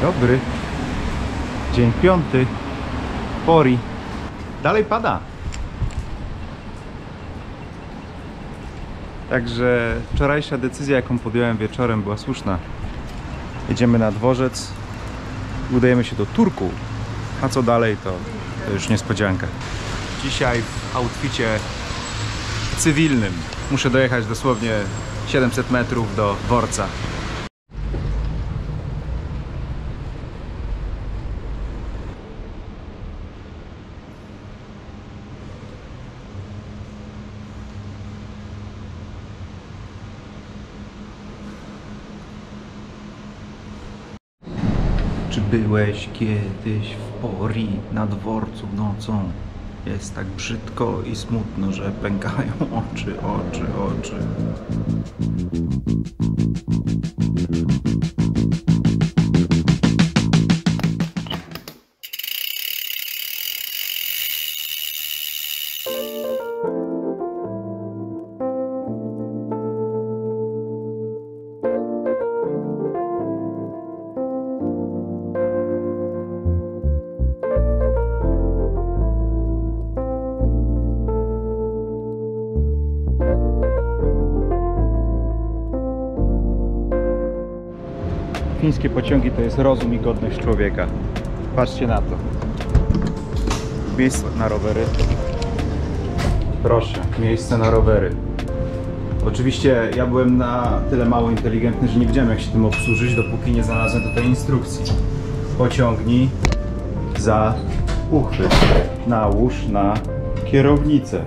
dobry. Dzień 5. Pori. Dalej pada. Także wczorajsza decyzja, jaką podjąłem wieczorem, była słuszna. Jedziemy na dworzec. Udajemy się do Turku. A co dalej, to już niespodzianka. Dzisiaj w outficie cywilnym. Muszę dojechać dosłownie 700 metrów do dworca. Czy byłeś kiedyś w Pori na dworcu nocą? Jest tak brzydko i smutno, że pękają oczy. Fińskie pociągi to jest rozum i godność człowieka. Patrzcie na to. Miejsce na rowery. Proszę, miejsce na rowery. Oczywiście ja byłem na tyle mało inteligentny, że nie wiedziałem, jak się tym obsłużyć, dopóki nie znalazłem tutaj instrukcji. Pociągnij za uchwyt. Nałóż na kierownicę.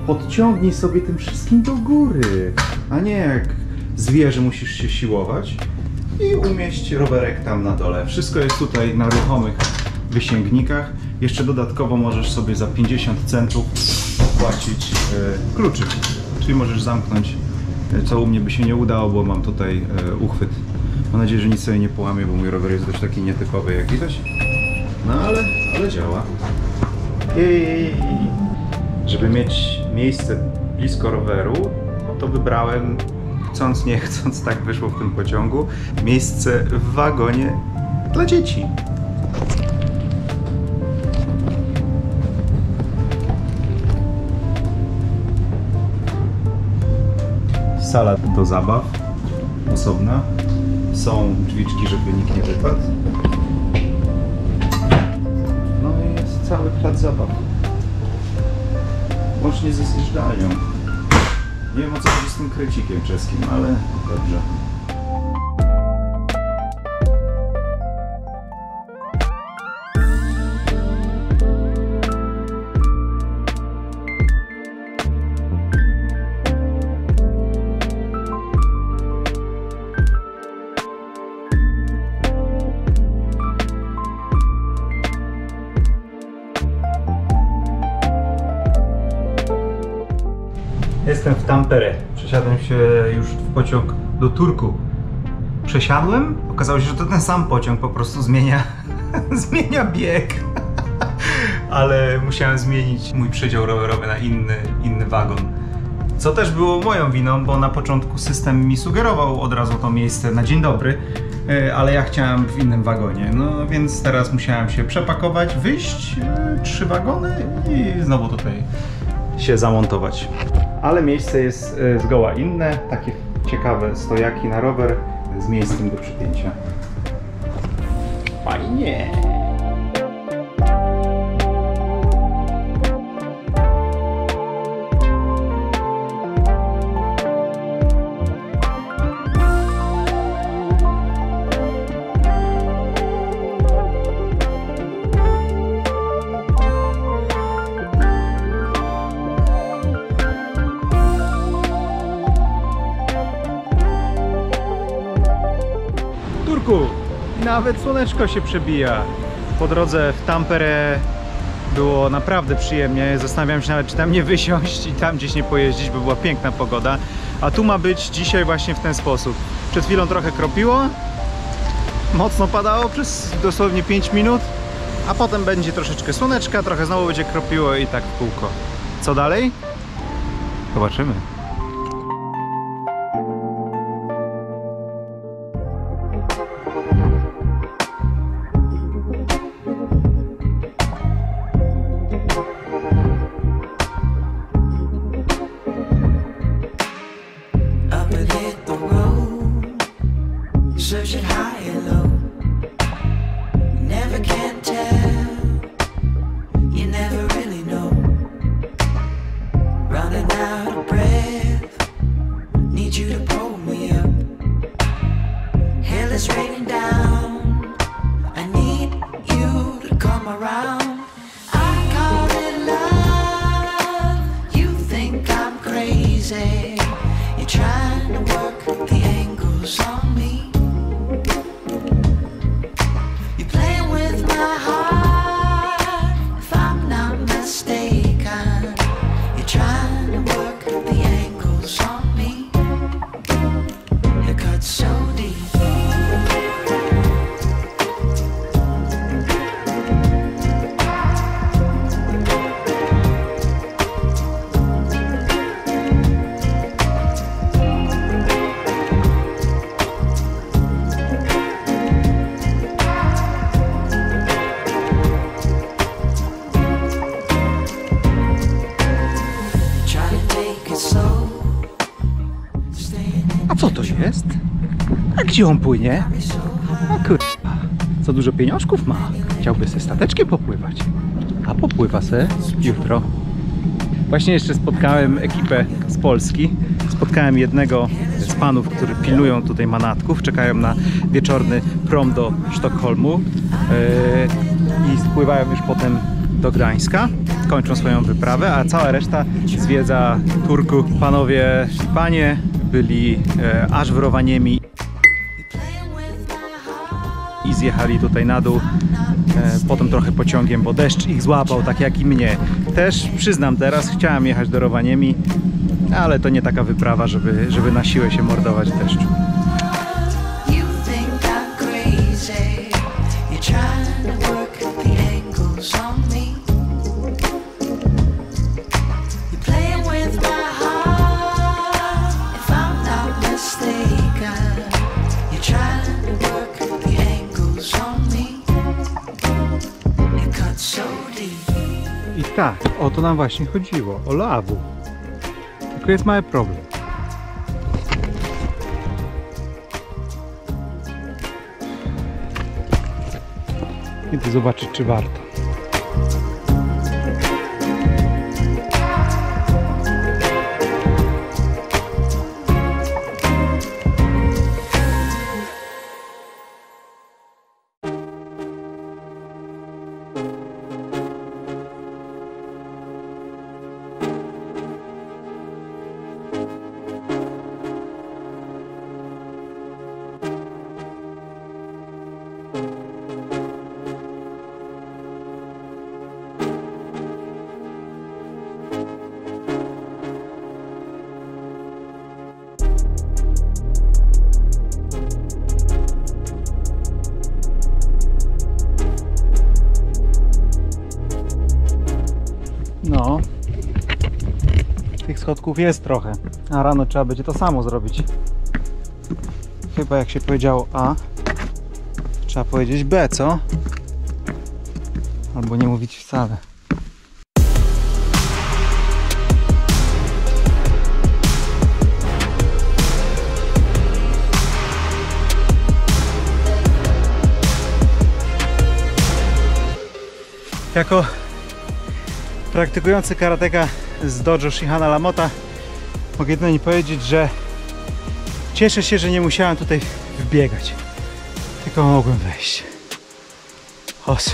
Podciągnij sobie tym wszystkim do góry, a nie jak zwierzę musisz się siłować. I umieść rowerek tam na dole. Wszystko jest tutaj na ruchomych wysięgnikach. Jeszcze dodatkowo możesz sobie za 50 centów płacić kluczyk. Czyli możesz zamknąć, co u mnie by się nie udało, bo mam tutaj uchwyt. Mam nadzieję, że nic sobie nie połamie, bo mój rower jest dość taki nietypowy, jak widać. No ale działa. Żeby mieć miejsce blisko roweru, no to wybrałem, chcąc nie chcąc, tak wyszło w tym pociągu, miejsce w wagonie dla dzieci. Sala do zabaw osobna. Są drzwiczki, żeby nikt nie wypadł. No i jest cały plac zabaw. Łącznie ze zjeżdżalnią. Nie wiem, o co chodzi z tym krecikiem czeskim, ale dobrze. Jestem w Tampere. Przesiadłem się już w pociąg do Turku. Przesiadłem? Okazało się, że to ten sam pociąg, po prostu zmienia bieg. Ale musiałem zmienić mój przedział rowerowy na inny wagon. Co też było moją winą, bo na początku system mi sugerował od razu to miejsce na dzień dobry, ale ja chciałem w innym wagonie. No więc teraz musiałem się przepakować, wyjść 3 wagony i znowu tutaj się zamontować. Ale miejsce jest zgoła inne, takie ciekawe stojaki na rower z miejscem do przypięcia. Fajnie! Nawet słoneczko się przebija. Po drodze w Tampere było naprawdę przyjemnie. Zastanawiam się nawet, czy tam nie wysiąść i tam gdzieś nie pojeździć, bo była piękna pogoda. A tu ma być dzisiaj właśnie w ten sposób. Przed chwilą trochę kropiło, mocno padało przez dosłownie 5 minut, a potem będzie troszeczkę słoneczka, trochę znowu będzie kropiło i tak w kółko. Co dalej? Zobaczymy. searching high and low. Never can tell. You never really know. Running out of breath. Need you to pull me up. Hell is raining down. I need you to come around. I call it love. You think I'm crazy. You're trying to work the angles on me. You're playing with my heart. If I'm not mistaken, you're trying to work the angles on me. You cut so deep. A co to jest? A gdzie on płynie? O kurwa, za dużo pieniążków ma. Chciałby se stateczkiem popływać. A popływa se jutro. Właśnie jeszcze spotkałem ekipę z Polski. Spotkałem jednego z panów, którzy pilnują tutaj manatków. Czekają na wieczorny prom do Sztokholmu. I spływają już potem do Gdańska. Kończą swoją wyprawę, a cała reszta zwiedza Turku. Panowie i panie byli aż w Rovaniemi i zjechali tutaj na dół, potem trochę pociągiem, bo deszcz ich złapał, tak jak i mnie. Też przyznam teraz, chciałem jechać do Rovaniemi, ale to nie taka wyprawa, żeby na siłę się mordować w deszczu. I tak, o to nam właśnie chodziło, o lawu. Tylko jest mały problem. Idę zobaczyć, czy warto. No, tych schodków jest trochę, a rano trzeba będzie to samo zrobić. Chyba jak się powiedziało A, trzeba powiedzieć B, co? Albo nie mówić wcale. Jako praktykujący karateka z dojo Shihana Lamota mogę jedynie powiedzieć, że cieszę się, że nie musiałem tutaj wbiegać, tylko mogłem wejść. Os.